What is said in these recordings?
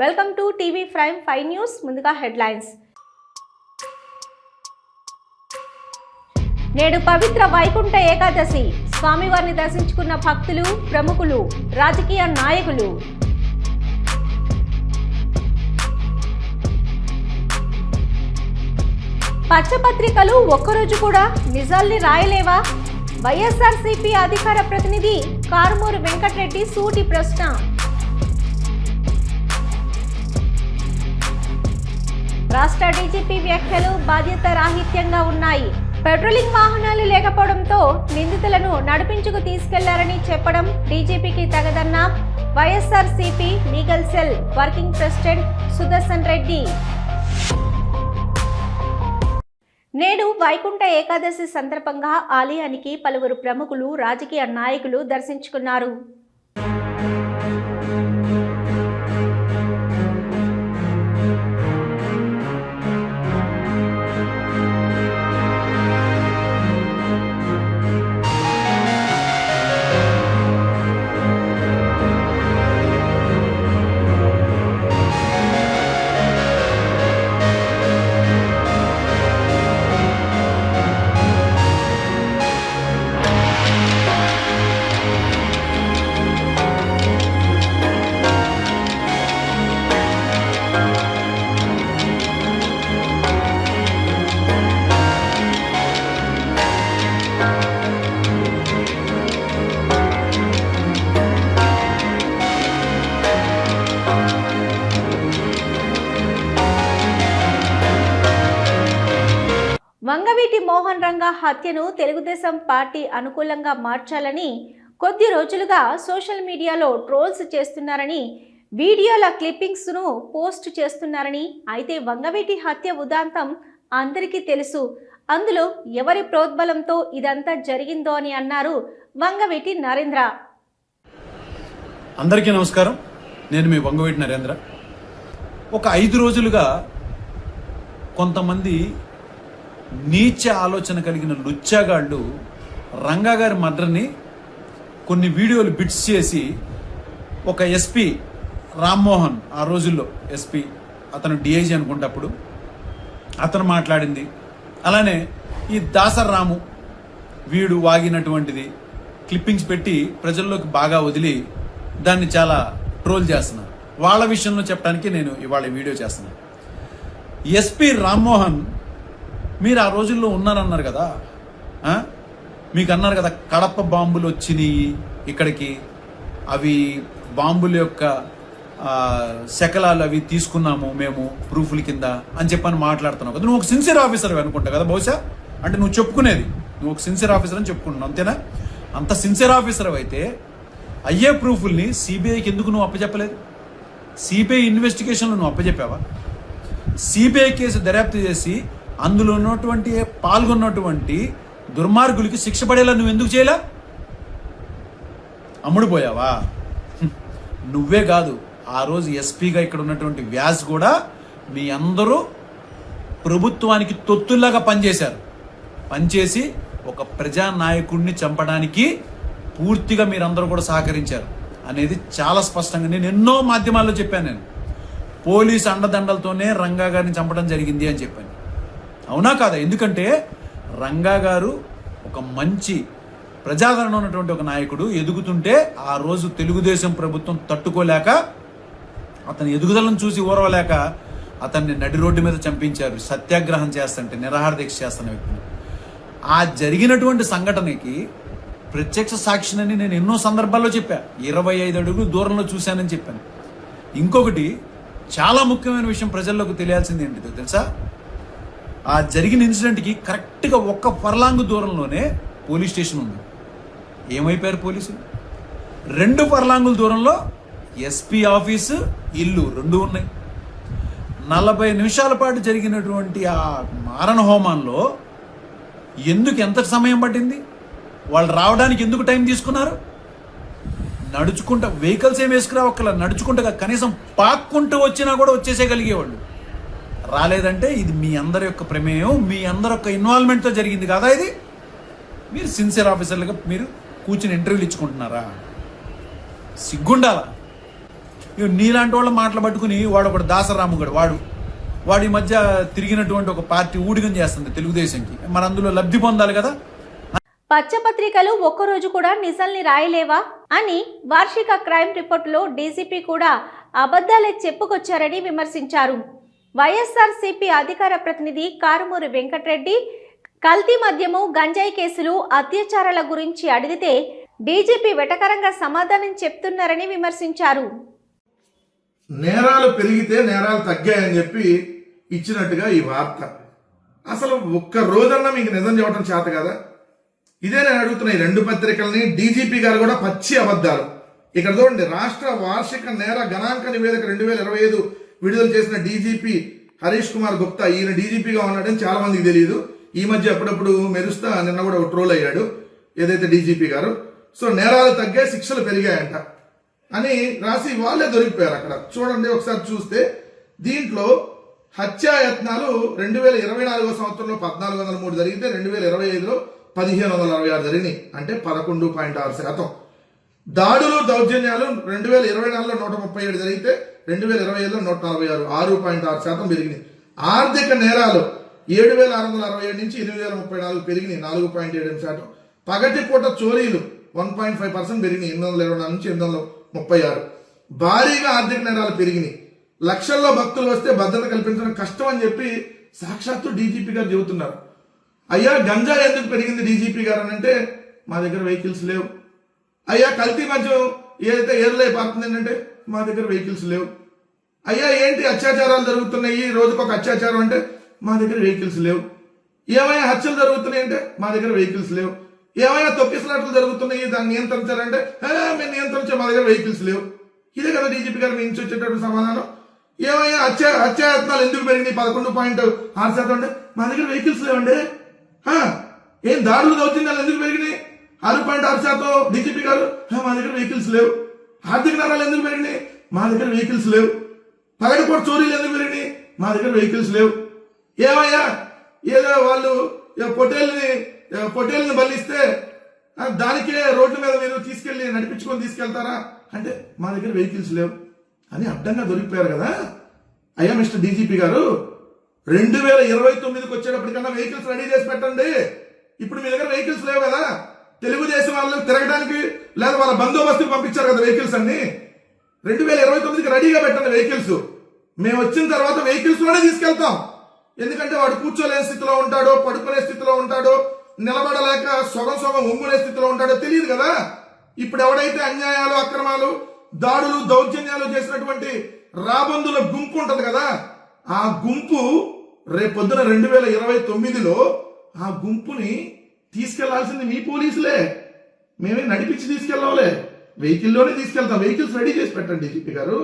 Welcome to TV prime 5 news. ముందుగా headlines. నేడు పవిత్ర వైకుంఠ ఏకాదశి. స్వామివారిని దర్శించుకున్న భక్తులు, ప్రముఖులు, రాజకీయ నాయకులు. పచ్చపత్రికలు ఒక్కరోజు కూడా నిజాల్ని రాయలేవా? వైఎస్ఆర్సీపీ అధికార ప్రతినిధి కారుమూరి వెంకటరెడ్డి సూటి ప్రశ్న. రాష్ట్ర డీజీపీ వ్యాఖ్యలు బాధ్యత రాహిత్యంగా ఉన్నాయి. పెట్రోలింగ్ వాహనాలు లేకపోవడంతో నిందితులను నడిపించుకు తీసుకెళ్లారని చెప్పడం డీజీపీకి తగదన్న YSRCP legal cell working president Sudarshan Reddy. నేడు వైకుంఠ ఏకాదశి సందర్భంగా ఆలయానికి పలువురు ప్రముఖులు, రాజకీయ నాయకులు దర్శించుకున్నారు. వంగవీటి మోహన్ రంగా హత్యను తెలుగుదేశం పార్టీ అనుకూలంగా మార్చాలని కొద్ది రోజులుగా సోషల్ మీడియాలో ట్రోల్స్ చేస్తున్నారని, వీడియోల క్లిప్పింగ్స్ను పోస్ట్ చేస్తున్నారని. అయితే వంగవీటి హత్య ఉదాంతం అందరికీ తెలుసు. అందులో ఎవరి ప్రోద్బలంతో ఇదంతా జరిగిందో అని అన్నారు వంగవీటి నరేంద్ర. అందరికీ నమస్కారం. నేను మీ వంగవీటి నరేంద్ర. ఒక 5 రోజులుగా కొంతమంది నీచ ఆలోచన కలిగిన లుచ్చాగాళ్ళు రంగా గారి మర్డర్ని కొన్ని వీడియోలు బిట్స్ చేసి ఒక ఎస్పీ రామ్మోహన్, ఆ రోజుల్లో ఎస్పీ, అతను డిఐజీ అనుకుంటప్పుడు అతను మాట్లాడింది, అలానే ఈ దాసర్ రాము వీడు వాగినటువంటిది క్లిప్పింగ్స్ పెట్టి ప్రజల్లోకి బాగా వదిలి దాన్ని చాలా ట్రోల్ చేస్తున్నారు. వాళ్ళ విషయంలో చెప్పడానికి నేను ఇవాళ వీడియో చేస్తున్నాను. ఎస్పీ రామ్మోహన్, మీరు ఆ రోజుల్లో ఉన్నారన్నారు కదా, మీకు అన్నారు కదా కడప బాంబులు వచ్చినాయి ఇక్కడికి, అవి బాంబుల యొక్క శకలాలు అవి తీసుకున్నాము మేము ప్రూఫ్ల కింద అని చెప్పని మాట్లాడుతున్నావు కదా. నువ్వు ఒక సిన్సియర్ ఆఫీసర్ అనుకుంటా కదా బహుశా, అంటే నువ్వు చెప్పుకునేది నువ్వు ఒక సిన్సియర్ ఆఫీసర్ అని చెప్పుకుంటున్నావు, అంతేనా? అంత సిన్సియర్ ఆఫీసర్ అయితే అయ్యే ప్రూఫ్ల్ని సిబిఐకి ఎందుకు నువ్వు అప్పచెప్పలేదు? సిబిఐ ఇన్వెస్టిగేషన్లో నువ్వు అప్పచెప్పావా? సిబిఐ కేసు దర్యాప్తు చేసి అందులో ఉన్నటువంటి పాల్గొన్నటువంటి దుర్మార్గులకి శిక్ష పడేలా నువ్వు ఎందుకు చేయలే? అమ్ముడుపోయావా? నువ్వే కాదు, ఆ రోజు ఎస్పీగా ఇక్కడ ఉన్నటువంటి వ్యాస్ కూడా మీ అందరూ ప్రభుత్వానికి తొత్తుల్లాగా పనిచేశారు. పనిచేసి ఒక ప్రజానాయకుడిని చంపడానికి పూర్తిగా మీరందరూ కూడా సహకరించారు అనేది చాలా స్పష్టంగా నేను ఎన్నో మాధ్యమాల్లో చెప్పాను. నేను పోలీసు అండదండలతోనే రంగా గారిని చంపడం జరిగింది అని చెప్పాను. అవునా కాదా? ఎందుకంటే రంగా గారు ఒక మంచి ప్రజాదరణ ఉన్నటువంటి ఒక నాయకుడు, ఎదుగుతుంటే ఆ రోజు తెలుగుదేశం ప్రభుత్వం తట్టుకోలేక, అతని ఎదుగుదలను చూసి ఓర్వలేక అతన్ని నడి రోడ్డు మీద చంపించారు. సత్యాగ్రహం చేస్తుంటే, నిరాహార దీక్ష చేస్తున్న వ్యక్తిని. ఆ జరిగినటువంటి సంఘటనకి ప్రత్యక్ష సాక్షిని నేను ఎన్నో సందర్భాల్లో చెప్పా. 25 అడుగులు దూరంలో చూశానని చెప్పాను. ఇంకొకటి చాలా ముఖ్యమైన విషయం ప్రజల్లోకి తెలియాల్సింది ఏంటిదో తెలుసా? ఆ జరిగిన ఇన్సిడెంట్కి కరెక్ట్గా 1 ఫర్లాంగ్ దూరంలోనే పోలీస్ స్టేషన్ ఉంది. ఏమైపోయారు పోలీసులు? 2 ఫర్లాంగుల దూరంలో ఎస్పీ ఆఫీసు, ఇల్లు 2 ఉన్నాయి. 40 నిమిషాల పాటు జరిగినటువంటి ఆ మారణ హోమంలో ఎంత సమయం పట్టింది? వాళ్ళు రావడానికి ఎందుకు టైం తీసుకున్నారు? నడుచుకుంటా, వెహికల్స్ ఏం వేసుకురావక్కల, నడుచుకుంటా కనీసం పాక్కుంటూ వచ్చినా కూడా వచ్చేసేయగలిగేవాళ్ళు. రాలేదంటే ఇది మీ అందరి యొక్క ప్రమేయం, మీ అందరి యొక్క ఇన్వాల్వ్మెంట్తో జరిగింది కదా. ఇది మీరు సిన్సియర్ ఆఫీసర్లుగా మీరు కూర్చుని ఇంటర్వ్యూలు ఇచ్చుకుంటున్నారా? సిగ్గుండాలా? ఇక నీలాంటి వాళ్ళ మాటలు పట్టుకుని వాడు ఒకడు దాసరాముగడు వాడి మధ్య తిరిగినటువంటి ఒక పార్టీ ఊడిగం చేస్తుంది తెలుగుదేశంకి. మరి అందులో లబ్ధి పొందాలి కదా. పచ్చపత్రికలు ఒక్కరోజు కూడా నిజాల్ని రాయలేవా అని వార్షిక క్రైమ్ రిపోర్టులో డీజీపీ కూడా అబద్ధాలే చెప్పుకొచ్చారని విమర్శించారు. వైఎస్ఆర్సీపీ అధికార ప్రతినిధి కారుమూరి వెంకటరెడ్డి కల్తీ మద్యము, గంజాయి కేసులు, అత్యాచారాల గురించి అడిగితే డీజీపీ వెటకరంగా సమాధానం చెప్తున్నారని విమర్శించారు. నేరాలు పెరిగితే నేరాలు తగ్గాయని చెప్పి ఇచ్చినట్టుగా ఈ వార్త. అసలు ఒక్క రోజన్నా మీకు నిజం చెప్పడం చేత కదా? ఇదే నేను అడుగుతున్నా ఈ రెండు పత్రికల్ని. డీజీపీ గారు కూడా పచ్చి అబద్ధాలు. ఇక్కడ చూడండి, రాష్ట్ర వార్షిక నేర గణాంక నివేదిక 2025 విడుదల చేసిన డీజీపీ హరీష్ కుమార్ గుప్తా. ఈయన డీజీపీగా ఉన్నాడని చాలా మందికి తెలియదు. ఈ మధ్య అప్పుడప్పుడు మెరుస్తా నిన్న కూడా ఒక ట్రోల్ అయ్యాడు ఏదైతే డీజీపీ గారు. సో నేరాలు తగ్గాయి, శిక్షలు పెరిగాయంట అని రాసి వాళ్ళే దొరికిపోయారు అక్కడ. చూడండి ఒకసారి చూస్తే దీంట్లో హత్యాయత్నాలు 2024 సంవత్సరంలో 1403 జరిగితే 2025లో 1566 జరిగినాయి, అంటే 11.6%. దాడులు, దౌర్జన్యాలు 2024లో 137 జరిగితే 2025లో 146, 6.6% పెరిగినాయి. ఆర్థిక నేరాలు 7667 నుంచి 8034 పెరిగినాయి, 4.7%. పగటిపూట చోరీలు 1.5% పెరిగినాయి, 824 నుంచి 836. భారీగా ఆర్థిక నేరాలు పెరిగినాయి. లక్షల్లో భక్తులు వస్తే భద్రత కల్పించడం కష్టం అని చెప్పి సాక్షాత్తు డీజీపీ గారు చెబుతున్నారు. అయ్యా గంజా ఎందుకు పెరిగింది డీజీపీ గారు అని అంటే మా దగ్గర వెహికల్స్ లేవు. అయ్యా కల్తీ మద్యం ఏదైతే ఏర్లై పారుతుంది ఏంటంటే మా దగ్గర వెహికల్స్ లేవు. అయ్యా ఏంటి అత్యాచారాలు జరుగుతున్నాయి, రోజుకొక అత్యాచారం అంటే మా దగ్గర వెహికల్స్ లేవు. ఏమైనా హత్యలు జరుగుతున్నాయి అంటే మా దగ్గర వెహికల్స్ లేవు. ఏమైనా తొక్కిసలాట్లు జరుగుతున్నాయి దాన్ని నియంత్రించారంటే మేము నియంత్రించే మా దగ్గర వెహికల్స్ లేవు. ఇదే కదా డీజీపీ గారు మీ నుంచి వచ్చేటటువంటి సమాధానం. ఏమైనా హత్యాయత్నాలు ఎందుకు పెరిగినాయి 11.6% అంటే మా దగ్గర వెహికల్స్ లేవండి. ఏం దాడులు దౌర్జన్యాలు ఎందుకు పెరిగినాయి 6.6%? డీజీపీ గారు మా దగ్గర వెహికల్స్ లేవు. ఆర్థిక నేరాలు ఎందుకు పెరిగినాయి మా దగ్గర వెహికల్స్ లేవు. పగటిపూట చోరీలు ఎందుకు పెరిగినాయి మా దగ్గర వెహికల్స్ లేవు. ఏమయ్యా ఏదో వాళ్ళు పొట్టేల్ని బలిస్తే దానికే రోడ్ల మీద మీరు నడిపించుకొని తీసుకెళ్తారా అంటే మా దగ్గర వెహికల్స్ లేవు అని అడ్డంగా దొరికిపోయారు కదా. అయ్యా మిస్టర్ డీజీపీ గారు 2029కి వచ్చేటప్పటికన్నా వెహికల్స్ రెడీ చేసి పెట్టండి. ఇప్పుడు మీ దగ్గర వెహికల్స్ లేవు కదా. తెలుగుదేశం వాళ్ళు తిరగడానికి లేదా వాళ్ళ బందోబస్తుకు పంపించారు కదా వెహికల్స్ అన్ని. 2029కి రెడీగా పెట్టండి వెహికల్స్. మేము వచ్చిన తర్వాత వెహికల్స్ లోనే తీసుకెళ్తాం. ఎందుకంటే వాడు కూర్చోలేని స్థితిలో ఉంటాడో, పడుకునే స్థితిలో ఉంటాడో, నిలబడలేక సొగం ఒంగునే స్థితిలో ఉంటాడో తెలియదు కదా. ఇప్పుడు ఎవడైతే అన్యాయాలు, అక్రమాలు, దాడులు, దౌర్జన్యాలు చేసినటువంటి రాబందుల గుంపు ఉంటది కదా, ఆ గుంపు రేపొద్దున 2029లో ఆ గుంపుని తీసుకెళ్లాల్సింది మీ పోలీసులే. మేమే నడిపించి తీసుకెళ్ళాలే, వెహికల్లోనే తీసుకెళ్తాం. వెహికల్స్ రెడీ చేసి పెట్టండి డీజీపీ గారు.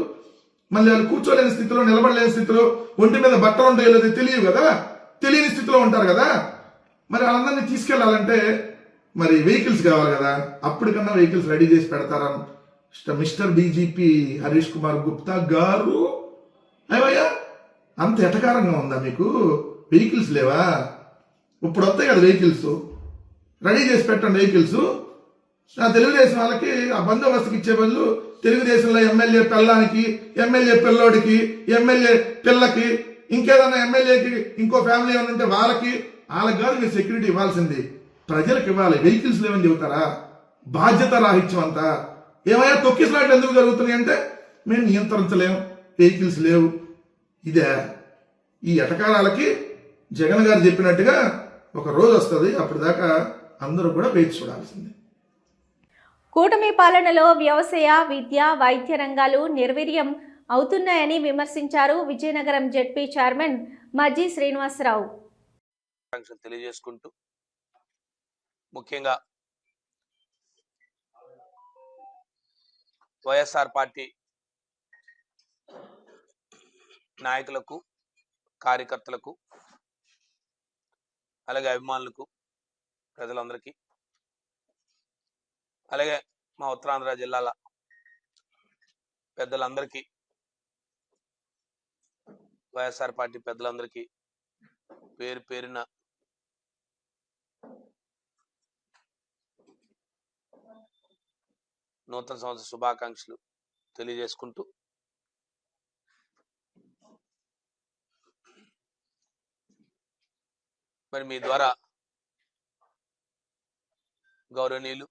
మళ్ళీ వాళ్ళు కూర్చోలేని స్థితిలో, నిలబడలేని స్థితిలో, ఒంటి మీద బట్టలు ఉంటాయో లేదో తెలియదు కదా, తెలియని స్థితిలో ఉంటారు కదా. మరి వాళ్ళందరినీ తీసుకెళ్లాలంటే మరి వెహికల్స్ కావాలి కదా. అప్పటికన్నా వెహికల్స్ రెడీ చేసి పెడతారా మిస్టర్ డీజీపీ హరీష్ కుమార్ గుప్తా గారు? ఏమయ్యా అంత ఎటకారంగా ఉందా మీకు? వెహికల్స్ లేవా? ఇప్పుడు వస్తాయి కదా వెహికల్స్, రెడీ చేసి పెట్టండి వెహికల్స్. తెలుగుదేశం వాళ్ళకి ఆ బందోబస్తుకి ఇచ్చే బదులు తెలుగుదేశంలో ఎమ్మెల్యే పిల్లానికి, ఎమ్మెల్యే పిల్లోడికి, ఎమ్మెల్యే పిల్లకి, ఇంకేదన్నా ఎమ్మెల్యేకి ఇంకో ఫ్యామిలీ ఏమైనా ఉంటే వాళ్ళకి కాదు మీరు సెక్యూరిటీ ఇవ్వాల్సింది, ప్రజలకు ఇవ్వాలి. వెహికల్స్ లేవని చెబుతారా? బాధ్యత రాహిత్యం అంతా. ఏమైనా తొక్కిసలాట్లు ఎందుకు జరుగుతున్నాయి అంటే మేము నియంత్రించలేము, వెహికల్స్ లేవు. ఇదే ఈ ఎటకారాలకి జగన్ గారు చెప్పినట్టుగా ఒక రోజు వస్తుంది. అప్పటిదాకా అందరూ కూడా వేచి చూడాల్సిందే. కూటమి పాలనలో వ్యవసాయ, విద్య, వైద్య రంగాలు నిర్వీర్యం అవుతున్నాయని విమర్శించారు విజయనగరం జెడ్పీ చైర్మన్ మజ్జి శ్రీనివాసరావు. తెలియజేసుకుంటూ ముఖ్యంగా వైఎస్ఆర్ పార్టీ నాయకులకు, కార్యకర్తలకు, అలాగే అభిమానులకు, ప్రజలందరికీ, అలాగే మా ఉత్తరాంధ్ర జిల్లాల పెద్దలందరికీ, వైఎస్ఆర్ పార్టీ పెద్దలందరికీ పేరు పేరున నూతన సంవత్సర శుభాకాంక్షలు తెలియజేసుకుంటూ మరి మీ ద్వారా గౌరవనీయులు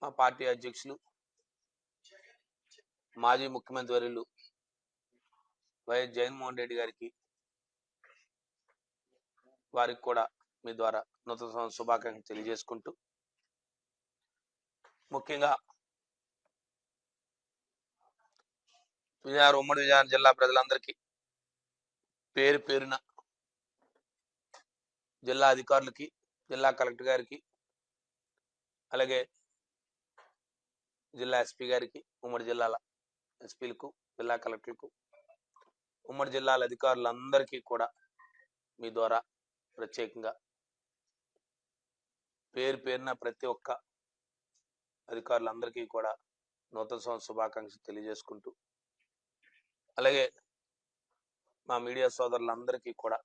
మా పార్టీ అధ్యక్షులు మాజీ ముఖ్యమంత్రి వర్యులు వైఎస్ జగన్మోహన్ రెడ్డి గారికి వారికి కూడా మీ ద్వారా నూతన సంవత్సర శుభాకాంక్షలు తెలియజేసుకుంటూ ముఖ్యంగా ఉమ్మడి విజయనగరం జిల్లా ప్రజలందరికీ పేరు పేరున జిల్లా అధికారులకి జిల్లా కలెక్టర్ గారికి అలాగే జిల్లా ఎస్పీ గారికి ఉమ్మడి జిల్లాల ఎస్పీలకు జిల్లా కలెక్టర్లకు ఉమ్మడి జిల్లాల అధికారులందరికీ కూడా మీ ద్వారా ప్రత్యేకంగా పేరు పేరున ప్రతి ఒక్క అధికారులందరికీ కూడా నూతన సంవత్సర శుభాకాంక్షలు తెలియజేసుకుంటూ అలాగే మా మీడియా సోదరులందరికీ కూడా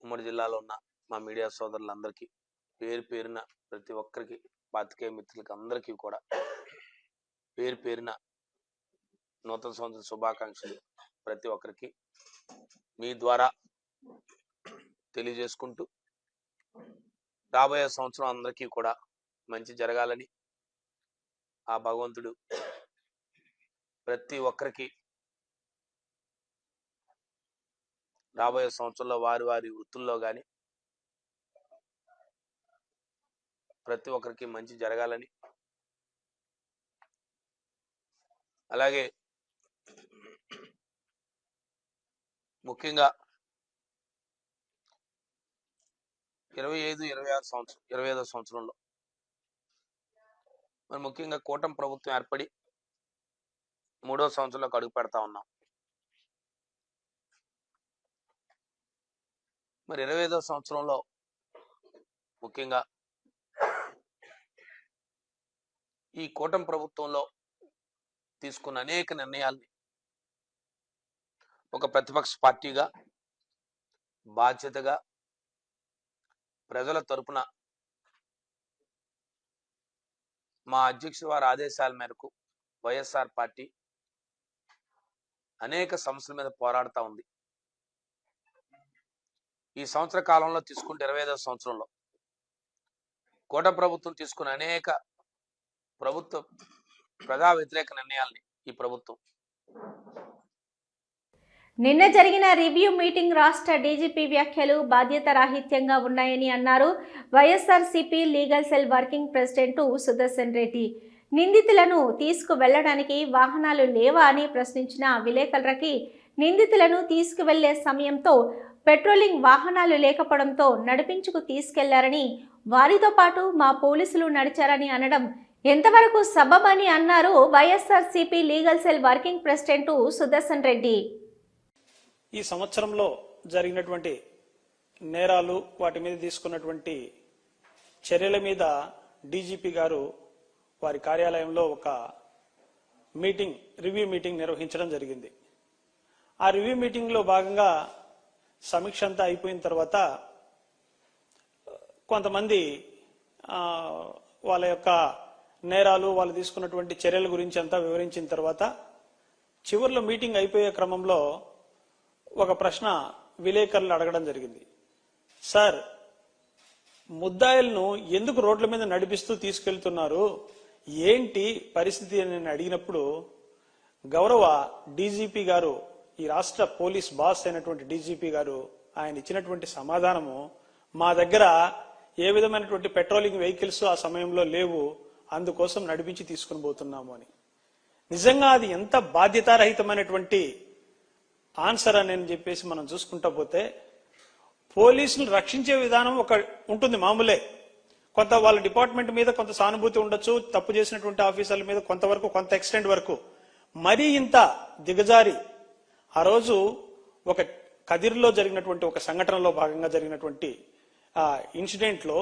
ఉమ్మడి జిల్లాలో ఉన్న మా మీడియా సోదరులందరికీ పేరు పేరున ప్రతి ఒక్కరికి పాత్రికేయ మిత్రులకి అందరికీ కూడా పేరు పేరున నూతన సంవత్సర శుభాకాంక్షలు ప్రతి ఒక్కరికి మీ ద్వారా తెలియజేసుకుంటూ రాబోయే సంవత్సరం అందరికీ కూడా మంచి జరగాలని ఆ భగవంతుడు ప్రతి ఒక్కరికి రాబోయే సంవత్సరంలో వారి వారి వృత్తుల్లో కానీ ప్రతి ఒక్కరికి మంచి జరగాలని అలాగే ముఖ్యంగా 25-26 సంవత్సరంలో మరి ముఖ్యంగా కూటమి ప్రభుత్వం ఏర్పడి 3వ సంవత్సరంలోకి అడుగు పెడతా ఉన్నాం. మరి 25వ సంవత్సరంలో ముఖ్యంగా ఈ కూటమి ప్రభుత్వంలో తీసుకున్న అనేక నిర్ణయాల్ని ఒక ప్రతిపక్ష పార్టీగా బాధ్యతగా ప్రజల తరపున మా అధ్యక్షుల వారి ఆదేశాల మేరకు వైఎస్ఆర్ పార్టీ అనేక సమస్యల మీద పోరాడుతూ ఉంది. ఈ సంవత్సర కాలంలో తీసుకుంటే 25వ సంవత్సరంలో కూటమి ప్రభుత్వం తీసుకున్న అనేక ప్రజా వ్యతిరేక నిర్ణయాల్ని ఈ ప్రభుత్వం నిన్న జరిగిన రివ్యూ మీటింగ్ రాష్ట్ర డీజీపీ వ్యాఖ్యలు బాధ్యత రాహిత్యంగా ఉన్నాయని అన్నారు YSRCP legal cell working president Sudarshan Reddy. నిందితులను తీసుకువెళ్లడానికి వాహనాలు లేవా అని ప్రశ్నించిన విలేకరులకి నిందితులను తీసుకువెళ్లే సమయంతో పెట్రోలింగ్ వాహనాలు లేకపోవడంతో నడిపించుకు తీసుకెళ్లారని, వారితో పాటు మా పోలీసులు నడిచారని అనడం ఎంతవరకు సబబని అన్నారు YSRCP legal cell working president Sudarshan Reddy. ఈ సంవత్సరంలో జరిగినటువంటి నేరాలు, వాటి మీద తీసుకున్నటువంటి చర్యల మీద డీజీపీ గారు వారి కార్యాలయంలో ఒక రివ్యూ మీటింగ్ నిర్వహించడం జరిగింది. ఆ రివ్యూ మీటింగ్ లో భాగంగా సమీక్ష అంతా అయిపోయిన తర్వాత కొంతమంది వాళ్ళ యొక్క నేరాలు, వాళ్ళు తీసుకున్నటువంటి చర్యల గురించి అంతా వివరించిన తర్వాత చివరిలో మీటింగ్ అయిపోయే క్రమంలో ఒక ప్రశ్న విలేకరులు అడగడం జరిగింది. సార్, ముద్దాయిలను ఎందుకు రోడ్ల మీద నడిపిస్తూ తీసుకెళ్తున్నారు, ఏంటి పరిస్థితి అని నేను అడిగినప్పుడు గౌరవ డీజీపీ గారు, ఈ రాష్ట్ర పోలీస్ బాస్ అయినటువంటి డీజీపీ గారు ఆయన ఇచ్చినటువంటి సమాధానము, మా దగ్గర ఏ విధమైనటువంటి పెట్రోలింగ్ వెహికల్స్ ఆ సమయంలో లేవు, అందుకోసం నడిపించి తీసుకుని పోతున్నాము అని. నిజంగా అది ఎంత బాధ్యతారహితమైనటువంటి ఆన్సర్ అని చెప్పేసి మనం చూసుకుంటా పోతే, పోలీసులు రక్షించే విధానం ఒక ఉంటుంది మామూలే. కొంత వాళ్ళ డిపార్ట్మెంట్ మీద కొంత సానుభూతి ఉండొచ్చు, తప్పు చేసినటువంటి ఆఫీసర్ల మీద కొంతవరకు, కొంత ఎక్స్టెంట్ వరకు. మరీ ఇంత దిగజారి ఆ రోజు ఒక కదిర్లో జరిగినటువంటి ఒక సంఘటనలో భాగంగా జరిగినటువంటి ఆ ఇన్సిడెంట్ లో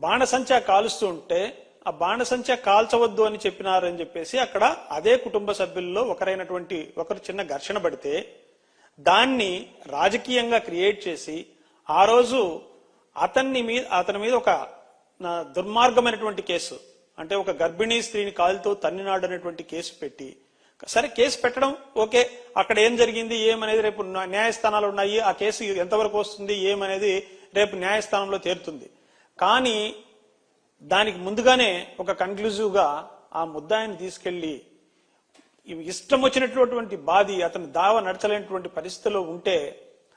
బాణసంచా కాలుస్తూ ఉంటే ఆ బాణసంచా కాల్చవద్దు అని చెప్పినారని చెప్పేసి అక్కడ అదే కుటుంబ సభ్యుల్లో ఒకరు చిన్న ఘర్షణ పడితే దాన్ని రాజకీయంగా క్రియేట్ చేసి ఆ రోజు అతని మీద ఒక దుర్మార్గమైనటువంటి కేసు, అంటే ఒక గర్భిణీ స్త్రీని కాలుతో తన్నినాడు అనేటువంటి కేసు పెట్టి సరే కేసు పెట్టడం ఓకే, అక్కడ ఏం జరిగింది ఏమనేది రేపు న్యాయస్థానాలు ఉన్నాయి, ఆ కేసు ఎంతవరకు వస్తుంది ఏమనేది రేపు న్యాయస్థానంలో తేరుతుంది. కానీ దానికి ముందుగానే ఒక కన్క్లూజివ్ గా ఆ ముద్దాయిని తీసుకెళ్లి ఇష్టం వచ్చినటువంటి బాధి అతను దావా నడచలేనటువంటి పరిస్థితిలో ఉంటే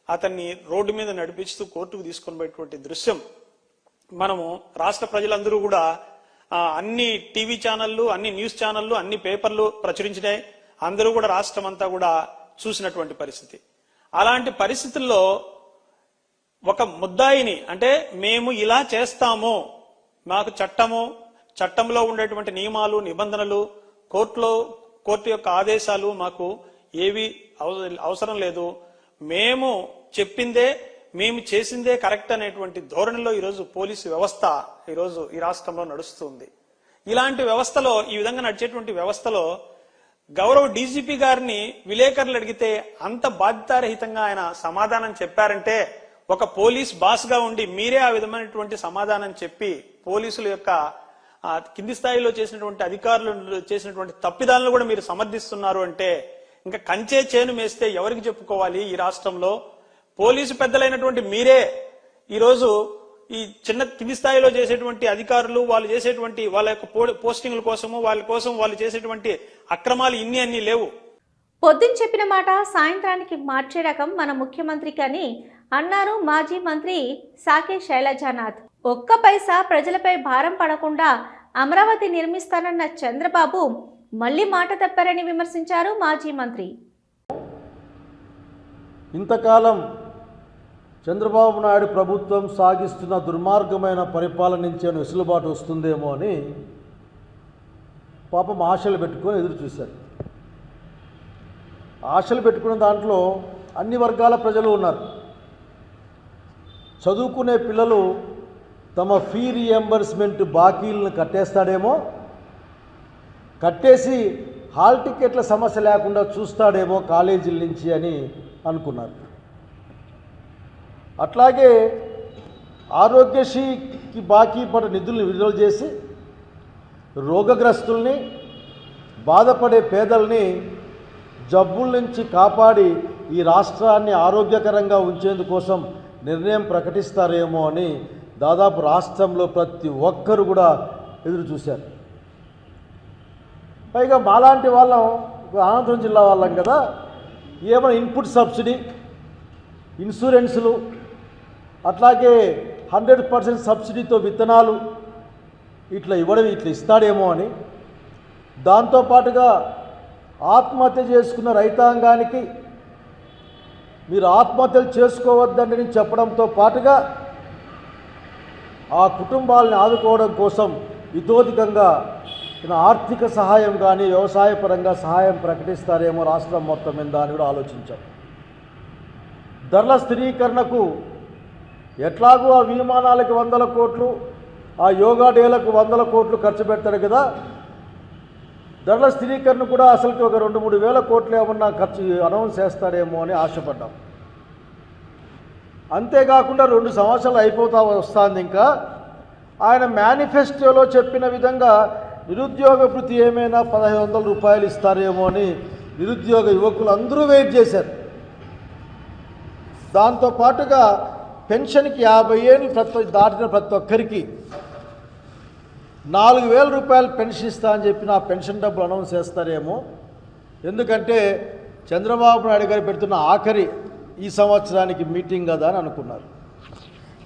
అతన్ని రోడ్డు మీద నడిపిస్తూ కోర్టుకు తీసుకొని పోయేటువంటి దృశ్యం మనము రాష్ట్ర ప్రజలందరూ కూడా అన్ని టీవీ ఛానళ్లు, అన్ని న్యూస్ ఛానళ్లు, అన్ని పేపర్లు ప్రచురించినాయి. అందరూ కూడా రాష్ట్రం అంతా కూడా చూసినటువంటి పరిస్థితి. అలాంటి పరిస్థితుల్లో ఒక ముద్దాయిని అంటే మేము ఇలా చేస్తాము, మాకు చట్టంలో ఉండేటువంటి నియమాలు నిబంధనలు కోర్టు యొక్క ఆదేశాలు మాకు ఏవి అవసరం లేదు, మేము చెప్పిందే మేము చేసిందే కరెక్ట్ అనేటువంటి ధోరణిలో ఈరోజు పోలీసు వ్యవస్థ ఈరోజు ఈ రాష్ట్రంలో నడుస్తుంది. ఇలాంటి వ్యవస్థలో, ఈ విధంగా నడిచేటువంటి వ్యవస్థలో గౌరవ డీజీపీ గారిని విలేకరులు అడిగితే అంత బాధ్యతారహితంగా ఆయన సమాధానం చెప్పారంటే, ఒక పోలీస్ బాస్ గా ఉండి మీరే ఆ విధమైనటువంటి సమాధానం చెప్పి పోలీసుల యొక్క కింది స్థాయిలో చేసినటువంటి అధికారులు చేసినటువంటి తప్పిదాలను కూడా మీరు సమర్థిస్తున్నారు అంటే ఇంకా కంచే చేను మేస్తే ఎవరికి చెప్పుకోవాలి? ఈ రాష్ట్రంలో పోలీసు పెద్దలైనటువంటి మీరే ఈరోజు ఈ చిన్న కింది స్థాయిలో చేసేటువంటి అధికారులు వాళ్ళు చేసేటువంటి వాళ్ళ యొక్క పోస్టింగ్ల కోసము వాళ్ళ కోసం వాళ్ళు చేసేటువంటి అక్రమాలు అన్ని లేవు. పొద్దున చెప్పిన మాట సాయంత్రానికి మార్చే రకం మన ముఖ్యమంత్రికి అని అన్నారు మాజీ మంత్రి సాకే శైలజానాథ్. ఒక్క పైసా ప్రజలపై భారం పడకుండా అమరావతి నిర్మిస్తానన్న చంద్రబాబు మళ్లీ మాట తప్పారని విమర్శించారు మాజీ మంత్రి. ఇంతకాలం చంద్రబాబు నాయుడు ప్రభుత్వం సాగిస్తున్న దుర్మార్గమైన పరిపాలన నుంచి వెసులుబాటు వస్తుందేమో అని పాపం ఆశలు పెట్టుకొని ఎదురు చూశారు. ఆశలు పెట్టుకున్న దాంట్లో అన్ని వర్గాల ప్రజలు ఉన్నారు. చదువుకునే పిల్లలు తమ ఫీ రీఎంబర్స్మెంట్ బాకీలను కట్టేస్తాడేమో, కట్టేసి హాల్ టికెట్ల సమస్య లేకుండా చూస్తాడేమో కాలేజీల నుంచి అని అనుకున్నారు. అట్లాగే ఆరోగ్యశ్రీకి బాకీ పడ్డ నిధులను విడుదల చేసి రోగగ్రస్తుల్ని, బాధపడే పేదల్ని జబ్బుల నుంచి కాపాడి ఈ రాష్ట్రాన్ని ఆరోగ్యకరంగా ఉంచేందుకోసం నిర్ణయం ప్రకటిస్తారేమో అని దాదాపు రాష్ట్రంలో ప్రతి ఒక్కరు కూడా ఎదురు చూశారు. పైగా మాలాంటి వాళ్ళం, అనంతపురం జిల్లా వాళ్ళం కదా, ఏమైనా ఇన్పుట్ సబ్సిడీ, ఇన్సూరెన్సులు, అట్లాగే 100% సబ్సిడీతో విత్తనాలు ఇట్లా ఇస్తాడేమో అని, దాంతోపాటుగా ఆత్మహత్య చేసుకున్న రైతాంగానికి మీరు ఆత్మహత్యలు చేసుకోవద్దని చెప్పడంతో పాటుగా ఆ కుటుంబాలని ఆదుకోవడం కోసం ఇతోధికంగా ఆర్థిక సహాయం కానీ వ్యవసాయపరంగా సహాయం ప్రకటిస్తారేమో రాష్ట్రం మొత్తం మీద అని కూడా ఆలోచించాం. ధరల స్థిరీకరణకు ఎట్లాగూ ఆ విమానాలకు 100 కోట్లు, ఆ యోగా డేలకు 100 కోట్లు ఖర్చు పెడతాడు కదా, ధరల స్థిరీకరణ కూడా అసలుకి ఒక 2-3 వేల కోట్లు ఏమన్నా ఖర్చు అనౌన్స్ చేస్తాడేమో అని ఆశపడ్డాం. అంతేకాకుండా 2 సంవత్సరాలు వస్తుంది. ఇంకా ఆయన మేనిఫెస్టోలో చెప్పిన విధంగా నిరుద్యోగ భృతి ఏమైనా 1500 రూపాయలు ఇస్తారేమో అని నిరుద్యోగ యువకులు అందరూ వెయిట్ చేశారు. దాంతోపాటుగా పెన్షన్కి 50 ఏళ్ళు దాటిన ప్రతి ఒక్కరికి 4000 రూపాయలు పెన్షన్ ఇస్తా అని చెప్పిన ఆ పెన్షన్ డబ్బులు అనౌన్స్ చేస్తారేమో. ఎందుకంటే చంద్రబాబు నాయుడు గారు పెడుతున్న ఆఖరి ఈ సంవత్సరానికి మీటింగ్ కదా అని అనుకున్నారు.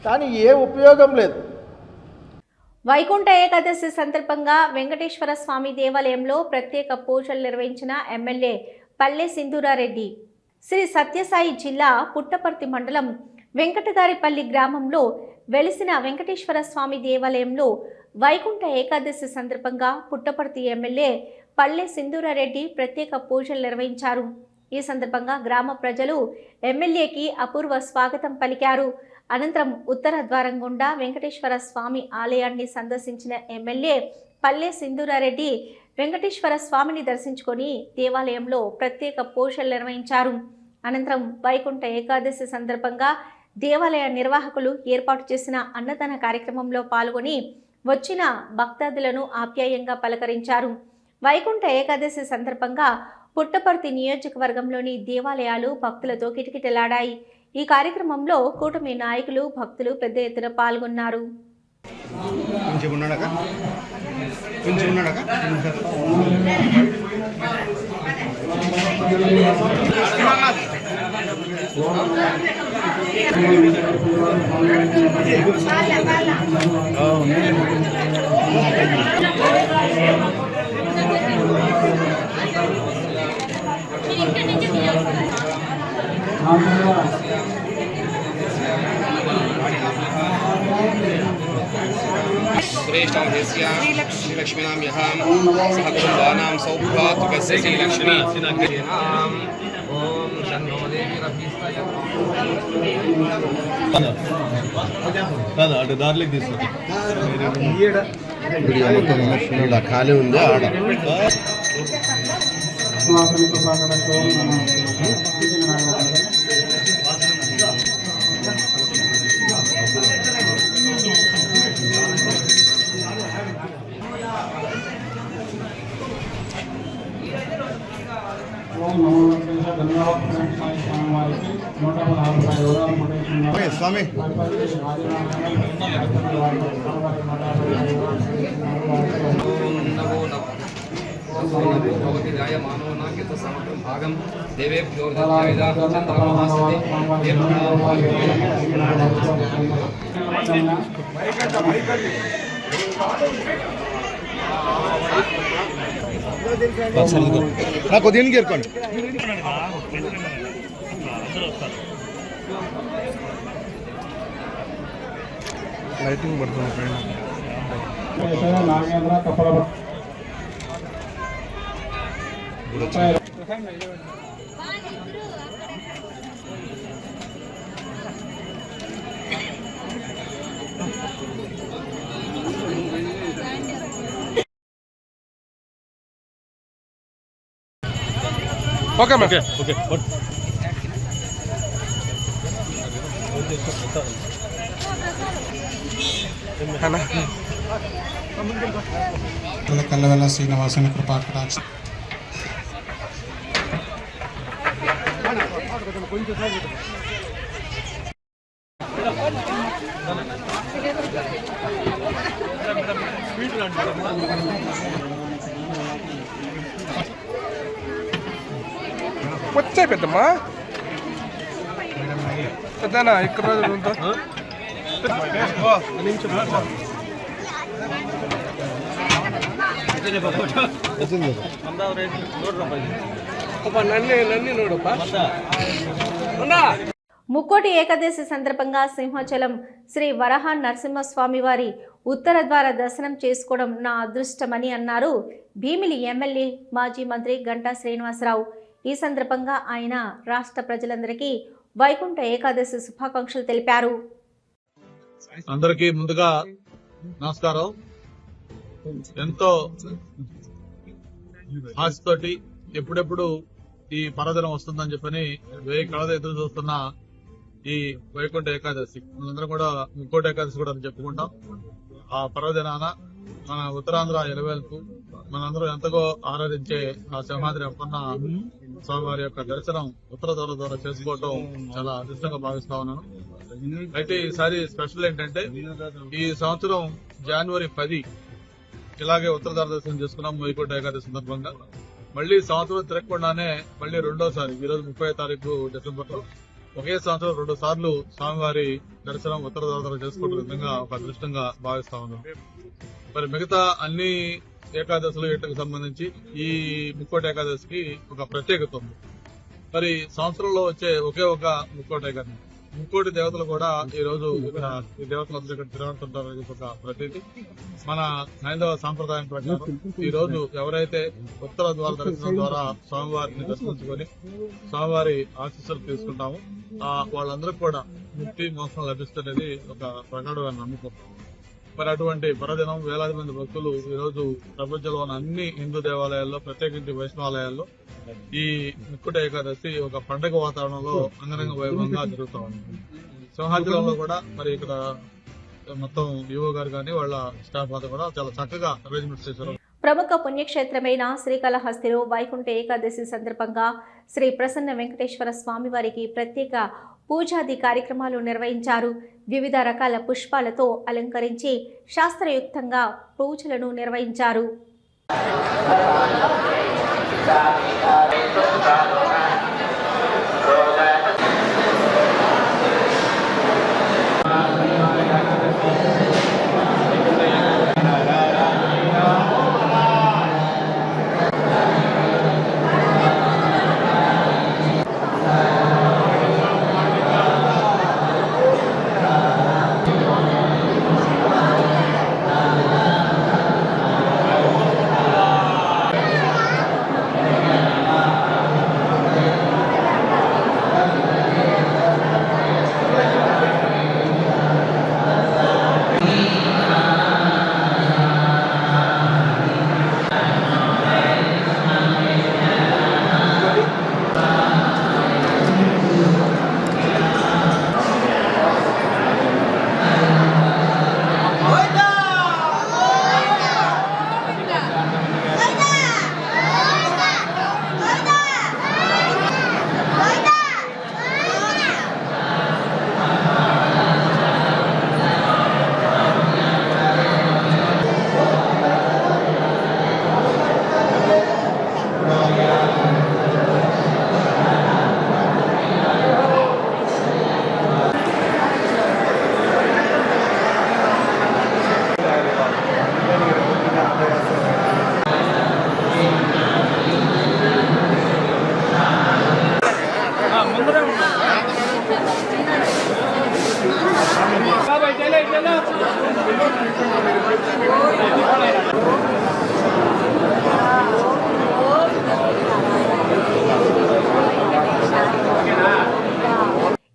కానీ ఏ ఉపయోగం లేదు. వైకుంఠ ఏకాదశి సందర్భంగా వెంకటేశ్వర స్వామి దేవాలయంలో ప్రత్యేక పూజలు నిర్వహించిన ఎమ్మెల్యే పల్లె సింధూరారెడ్డి. శ్రీ సత్యసాయి జిల్లా పుట్టపర్తి మండలం వెంకటగారిపల్లి గ్రామంలో వెలిసిన వెంకటేశ్వర స్వామి దేవాలయంలో వైకుంఠ ఏకాదశి సందర్భంగా పుట్టపర్తి ఎమ్మెల్యే పల్లె సింధూరారెడ్డి ప్రత్యేక పూజలు నిర్వహించారు. ఈ సందర్భంగా గ్రామ ప్రజలు ఎమ్మెల్యేకి అపూర్వ స్వాగతం పలికారు. అనంతరం ఉత్తర ద్వారం గుండా వెంకటేశ్వర స్వామి ఆలయాన్ని సందర్శించిన ఎమ్మెల్యే పల్లె సింధూరారెడ్డి వెంకటేశ్వర స్వామిని దర్శించుకొని దేవాలయంలో ప్రత్యేక పూజలు నిర్వహించారు. అనంతరం వైకుంఠ ఏకాదశి సందర్భంగా దేవాలయ నిర్వాహకులు ఏర్పాటు చేసిన అన్నదాన కార్యక్రమంలో పాల్గొని వచ్చిన భక్తాదులను ఆప్యాయంగా పలకరించారు. వైకుంఠ ఏకాదశి సందర్భంగా పుట్టపర్తి నియోజకవర్గంలోని దేవాలయాలు భక్తులతో కిటకిటలాడాయి. ఈ కార్యక్రమంలో కూటమి నాయకులు, భక్తులు పెద్ద ఎత్తున పాల్గొన్నారు. श्रीलक्ष्मीनां सहकुटुम्बानां सौभाग्यस्य श्रीलक्ष्मीनाम् ओम शन्नो అటు దారిలోకి తీసుకుంటా ఖాళీ ఉంది ఆడ స్వామి भवति जायमानो नाकित समग्रं भागं देवेभ्यो నాకు దీనికి ఏర్కోండి లైటింగ్ పడుతుంది నాగేంద్ర కప్పల ఓకే ఓకే ఓకే కల్లవెల్ల శ్రీనివాసుని కృపాకటాక్ష వచ్చాయి పెద్దమ్మా పెద్దనా ఇక్కడ నన్ను నోడప్ప ముక్కోటి ఏకాదశి సందర్భంగా సింహాచలం శ్రీ వరహ నరసింహస్వామి వారి ఉత్తర ద్వార దర్శనం చేసుకోవడం నా అదృష్టమని అన్నారు భీమిలి ఎమ్మెల్యే మాజీ మంత్రి గంటా శ్రీనివాసరావు. ఈ సందర్భంగా ఆయన రాష్ట్ర ప్రజలందరికీ వైకుంఠ ఏకాదశి శుభాకాంక్షలు తెలిపారు. అందరికీ ముందుగా నమస్కారం. ఎంతో ఆశతోటి ఎప్పుడెప్పుడు ఈ పర్వదినం వస్తుందని చెప్పని వేయి కళతో ఎదురు చూస్తున్న ఈ వైకుంఠ ఏకాదశి మనందరం కూడా ముక్కోటి ఏకాదశి కూడా చెప్పుకుంటాం. ఆ పర్వదినాన మన ఉత్తరాంధ్ర ఎలవేల్పు మనందరం ఎంతగో ఆరాధించే ఆ సింహాద్రి అప్పన్న స్వామివారి యొక్క దర్శనం ఉత్తర ద్వారం ద్వారా చేసుకోవటం చాలా అదృష్టంగా భావిస్తా ఉన్నాను. అయితే ఈసారి స్పెషల్ ఏంటంటే ఈ సంవత్సరం జనవరి 10 ఇలాగే ఉత్తర ద్వార దర్శనం చేసుకున్నాం వైకుంఠ ఏకాదశి సందర్భంగా. మళ్లీ సంవత్సరం తిరగకుండానే మళ్లీ రెండోసారి ఈరోజు 30వ తారీఖు డిసెంబర్ లో ఒకే సంవత్సరం 2 సార్లు స్వామివారి దర్శనం ఉత్తర ద్వార చేసుకోవడం విధంగా ఒక అదృష్టంగా భావిస్తా ఉన్నాం. మరి మిగతా అన్ని ఏకాదశులు ఏటకు సంబంధించి ఈ ముక్కోటి ఏకాదశికి ఒక ప్రత్యేకత ఉంది. మరి సంవత్సరంలో వచ్చే ఒకే ఒక ముక్కోటి ఏకాదశి. ముక్కోటి దేవతలు కూడా ఈ రోజు ఈ దేవతలందరూ ఇక్కడ తిరుగుతుంటారని ఒక ప్రతీతి. మన హైందవ సాంప్రదాయం ప్రకారం ఈ రోజు ఎవరైతే ఉత్తర ద్వార దర్శనం ద్వారా స్వామివారిని దర్శించుకొని స్వామివారి ఆశీస్సులు తీసుకుంటామో వాళ్ళందరికీ కూడా ముక్తి మోక్షం లభిస్తున్నది ఒక ప్రగాఢమైన నమ్మకం. మరి అటువంటి పర్వదినం వేలాది మంది భక్తులు ఈ రోజు ప్రపంచంలో ఉన్న అన్ని హిందూ దేవాలయాల్లో ప్రత్యేకించి వైష్ణవాలయాల్లో ఈ ముక్కోటి ఏకాదశి ఒక పండగ వాతావరణంలో అంగరంగ వైభవంగా జరుగుతూ ఉంది. సింహాచలంలో కూడా మరి ఇక్కడ మొత్తం ఈవో గారు కానీ వాళ్ళ స్టాఫ్ అంతా కూడా చాలా చక్కగా అరేంజ్మెంట్స్ చేశారు. ప్రముఖ పుణ్యక్షేత్రమైన శ్రీకాళహస్తిలో వైకుంఠ ఏకాదశి సందర్భంగా శ్రీ ప్రసన్న వెంకటేశ్వర స్వామివారికి ప్రత్యేక పూజాది కార్యక్రమాలు నిర్వహించారు. వివిధ రకాల పుష్పాలతో అలంకరించి శాస్త్రయుక్తంగా పూజలను నిర్వహించారు.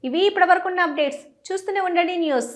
ఇవి ఇప్పటివరకున్న అప్డేట్స్. చూస్తూనే ఉండండి న్యూస్.